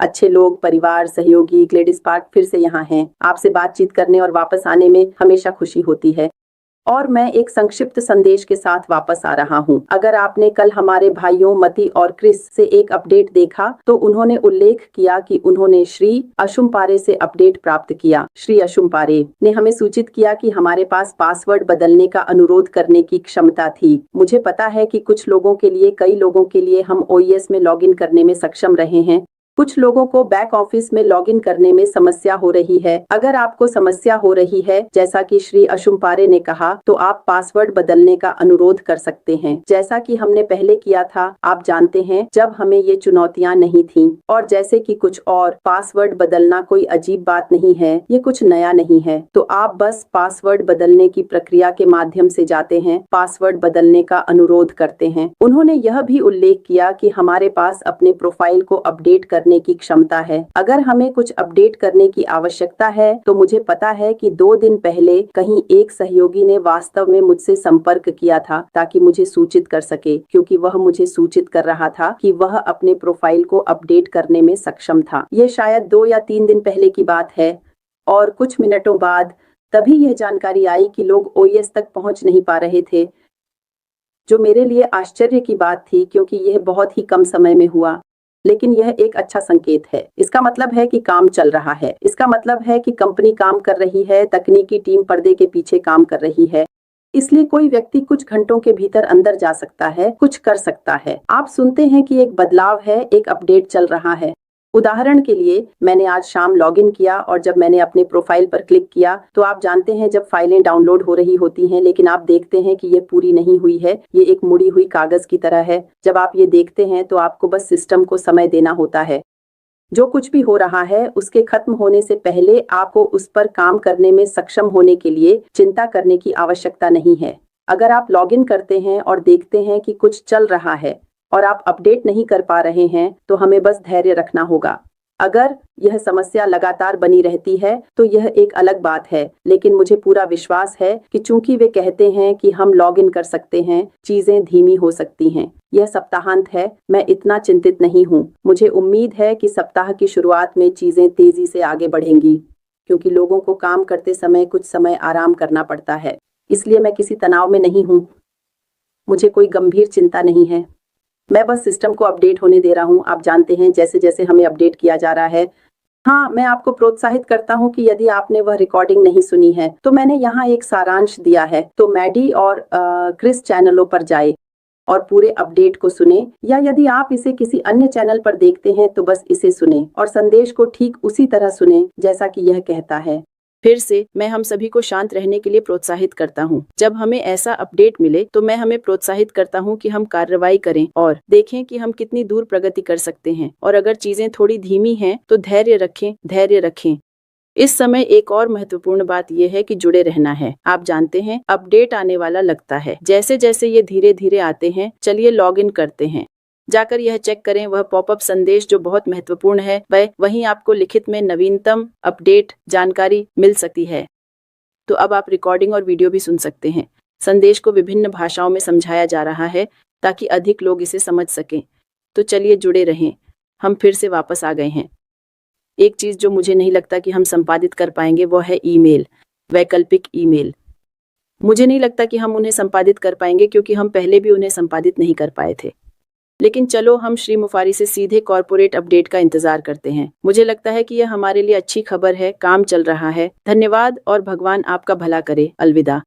अच्छे लोग, परिवार, सहयोगी, ग्लेडिस पार्क फिर से यहाँ हैं। आपसे बातचीत करने और वापस आने में हमेशा खुशी होती है। और मैं एक संक्षिप्त संदेश के साथ वापस आ रहा हूँ। अगर आपने कल हमारे भाइयों मती और क्रिस से एक अपडेट देखा तो उन्होंने उल्लेख किया कि उन्होंने श्री अशुम्पारे से अपडेट प्राप्त किया। श्री अशुम्पारे ने हमें सूचित किया कि हमारे पास पासवर्ड बदलने का अनुरोध करने की क्षमता थी। मुझे पता है कि कुछ लोगों के लिए, कई लोगों के लिए हम ओईएस में लॉगिन करने में सक्षम रहे हैं। कुछ लोगों को बैक ऑफिस में लॉगिन करने में समस्या हो रही है। अगर आपको समस्या हो रही है, जैसा कि श्री अशुम्पारे ने कहा, तो आप पासवर्ड बदलने का अनुरोध कर सकते हैं, जैसा कि हमने पहले किया था। आप जानते हैं, जब हमें ये चुनौतियां नहीं थीं। और जैसे कि कुछ और, पासवर्ड बदलना कोई अजीब बात नहीं है, ये कुछ नया नहीं है। तो आप बस पासवर्ड बदलने की प्रक्रिया के माध्यम से जाते हैं, पासवर्ड बदलने का अनुरोध करते हैं। उन्होंने यह भी उल्लेख किया कि हमारे पास अपने प्रोफाइल को अपडेट करने की क्षमता है। अगर हमें कुछ अपडेट करने की आवश्यकता है तो मुझे पता है कि 2 दिन पहले कहीं एक सहयोगी ने वास्तव में मुझसे संपर्क किया था ताकि मुझे सूचित कर सके, क्योंकि वह मुझे सूचित कर रहा था कि वह अपने प्रोफाइल को अपडेट करने में सक्षम था। यह शायद 2 या 3 दिन पहले की बात है। और कुछ मिनटों बाद तभी यह जानकारी आई कि लोग ओईएस तक पहुंच नहीं पा रहे थे, जो मेरे लिए आश्चर्य की बात थी, क्योंकि यह बहुत ही कम समय में हुआ। लेकिन यह एक अच्छा संकेत है। इसका मतलब है कि काम चल रहा है। इसका मतलब है कि कंपनी काम कर रही है, तकनीकी टीम पर्दे के पीछे काम कर रही है। इसलिए कोई व्यक्ति कुछ घंटों के भीतर अंदर जा सकता है, कुछ कर सकता है। आप सुनते हैं कि एक बदलाव है, एक अपडेट चल रहा है। उदाहरण के लिए, मैंने आज शाम लॉगिन किया और जब मैंने अपने प्रोफाइल पर क्लिक किया तो आप जानते हैं, जब फाइलें डाउनलोड हो रही होती हैं, लेकिन आप देखते हैं कि ये पूरी नहीं हुई है। ये एक मुड़ी हुई कागज की तरह है। जब आप ये देखते हैं तो आपको बस सिस्टम को समय देना होता है। जो कुछ भी हो रहा है उसके खत्म होने से पहले आपको उस पर काम करने में सक्षम होने के लिए चिंता करने की आवश्यकता नहीं है। अगर आप लॉगिन करते हैं और देखते हैं कि कुछ चल रहा है और आप अपडेट नहीं कर पा रहे हैं, तो हमें बस धैर्य रखना होगा। अगर यह समस्या लगातार बनी रहती है तो यह एक अलग बात है, लेकिन मुझे पूरा विश्वास है कि चूंकि वे कहते हैं कि हम लॉगिन कर सकते हैं, चीजें धीमी हो सकती हैं। यह सप्ताहांत है, मैं इतना चिंतित नहीं हूँ। मुझे उम्मीद है कि सप्ताह की शुरुआत में चीजें तेजी से आगे बढ़ेंगी, क्योंकि लोगों को काम करते समय कुछ समय आराम करना पड़ता है। इसलिए मैं किसी तनाव में नहीं हूँ। मुझे कोई गंभीर चिंता नहीं है। मैं बस सिस्टम को अपडेट होने दे रहा हूँ। आप जानते हैं, जैसे जैसे हमें अपडेट किया जा रहा है। हाँ, मैं आपको प्रोत्साहित करता हूँ कि यदि आपने वह रिकॉर्डिंग नहीं सुनी है तो मैंने यहाँ एक सारांश दिया है। तो मैडी और क्रिस चैनलों पर जाए और पूरे अपडेट को सुने, या यदि आप इसे किसी अन्य चैनल पर देखते हैं तो बस इसे सुने और संदेश को ठीक उसी तरह सुने जैसा कि यह कहता है। फिर से मैं हम सभी को शांत रहने के लिए प्रोत्साहित करता हूँ। जब हमें ऐसा अपडेट मिले तो मैं हमें प्रोत्साहित करता हूँ कि हम कार्रवाई करें और देखें कि हम कितनी दूर प्रगति कर सकते हैं। और अगर चीजें थोड़ी धीमी हैं तो धैर्य रखें, धैर्य रखें। इस समय एक और महत्वपूर्ण बात यह है कि जुड़े रहना है। आप जानते हैं, अपडेट आने वाला लगता है। जैसे जैसे ये धीरे धीरे आते हैं, चलिए लॉग इन करते हैं। जाकर यह चेक करें, वह पॉपअप संदेश जो बहुत महत्वपूर्ण है, वह वहीं आपको लिखित में नवीनतम अपडेट जानकारी मिल सकती है। तो अब आप रिकॉर्डिंग और वीडियो भी सुन सकते हैं। संदेश को विभिन्न भाषाओं में समझाया जा रहा है ताकि अधिक लोग इसे समझ सकें। तो चलिए जुड़े रहें। हम फिर से वापस आ गए हैं। एक चीज जो मुझे नहीं लगता कि हम संपादित कर पाएंगे वो है ईमेल, वैकल्पिक ईमेल। मुझे नहीं लगता कि हम उन्हें संपादित कर पाएंगे, क्योंकि हम पहले भी उन्हें संपादित नहीं कर पाए थे। लेकिन चलो हम श्री मुफारी से सीधे कॉर्पोरेट अपडेट का इंतजार करते हैं। मुझे लगता है कि यह हमारे लिए अच्छी खबर है। काम चल रहा है। धन्यवाद और भगवान आपका भला करे। अलविदा।